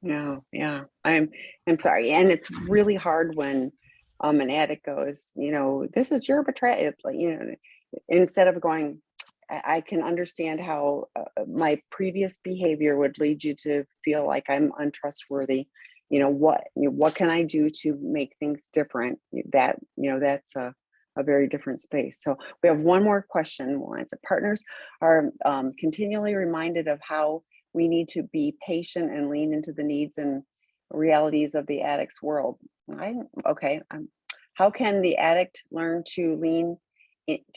Yeah. I'm sorry. And it's really hard when an addict goes, this is your betrayal. It's like, instead of going, I can understand how my previous behavior would lead you to feel like I'm untrustworthy. What can I do to make things different? That's a very different space. So we have one more question. Partners are continually reminded of how we need to be patient and lean into the needs and realities of the addict's world. How can the addict learn to lean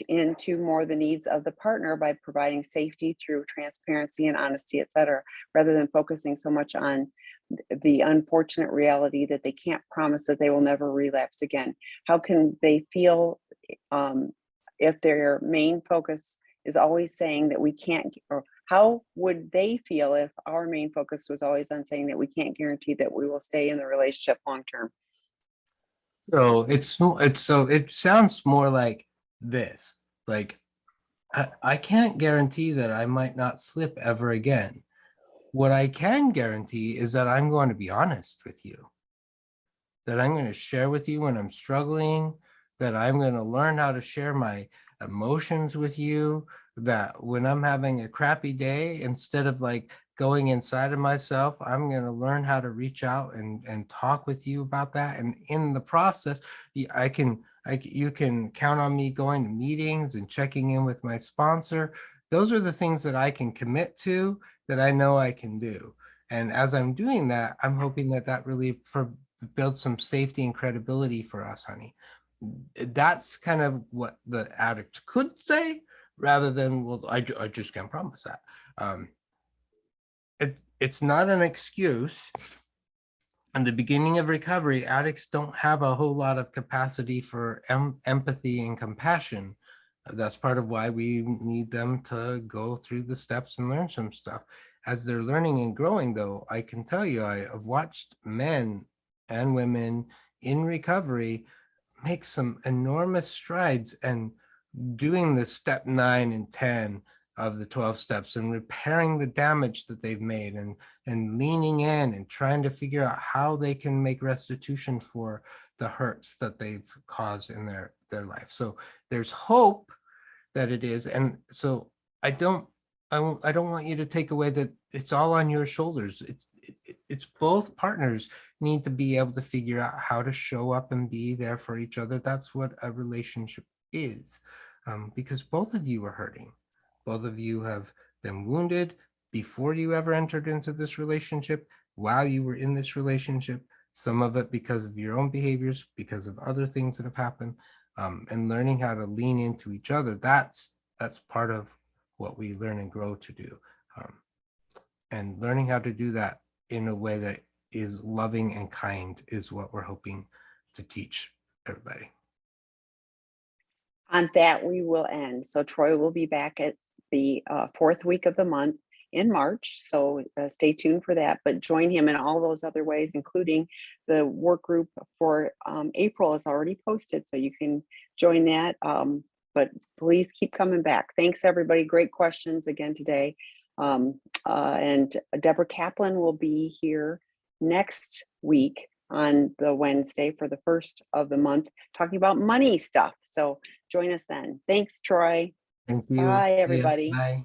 into more the needs of the partner by providing safety through transparency and honesty, et cetera, rather than focusing so much on the unfortunate reality that they can't promise that they will never relapse again? How can they feel if their main focus is always saying that we can't, or how would they feel if our main focus was always on saying that we can't guarantee that we will stay in the relationship long term? So it sounds more like this. Like I can't guarantee that I might not slip ever again. What I can guarantee is that I'm going to be honest with you, that I'm going to share with you when I'm struggling, that I'm going to learn how to share my emotions with you, that when I'm having a crappy day, instead of like going inside of myself, I'm going to learn how to reach out and talk with you about that. And in the process, you can count on me going to meetings and checking in with my sponsor. Those are the things that I can commit to, that I know I can do. And as I'm doing that, I'm hoping that that really build some safety and credibility for us, honey. That's kind of what the addict could say, rather than, well, I just can't promise that. It's not an excuse. In the beginning of recovery, addicts don't have a whole lot of capacity for empathy and compassion. That's part of why we need them to go through the steps and learn some stuff. As they're learning and growing, though, I can tell you, I've watched men and women in recovery make some enormous strides, and doing the step 9 and 10 of the 12 steps and repairing the damage that they've made, and leaning in and trying to figure out how they can make restitution for the hurts that they've caused in their life. So there's hope that it is. And so I don't want you to take away that it's all on your shoulders. It's both partners need to be able to figure out how to show up and be there for each other. That's what a relationship is, because both of you are hurting. Both of you have been wounded before you ever entered into this relationship, while you were in this relationship, some of it because of your own behaviors, because of other things that have happened, and learning how to lean into each other. That's part of what we learn and grow to do. And learning how to do that in a way that is loving and kind is what we're hoping to teach everybody. On that, we will end. So Troy will be back at the fourth week of the month in March. So stay tuned for that, but join him in all those other ways, including the work group for April is already posted. So you can join that. But please keep coming back. Thanks, everybody. Great questions again today. And Deborah Kaplan will be here next week on the Wednesday for the first of the month, talking about money stuff. So join us then. Thanks, Troy. Thank you. Bye, Yeah, everybody. bye.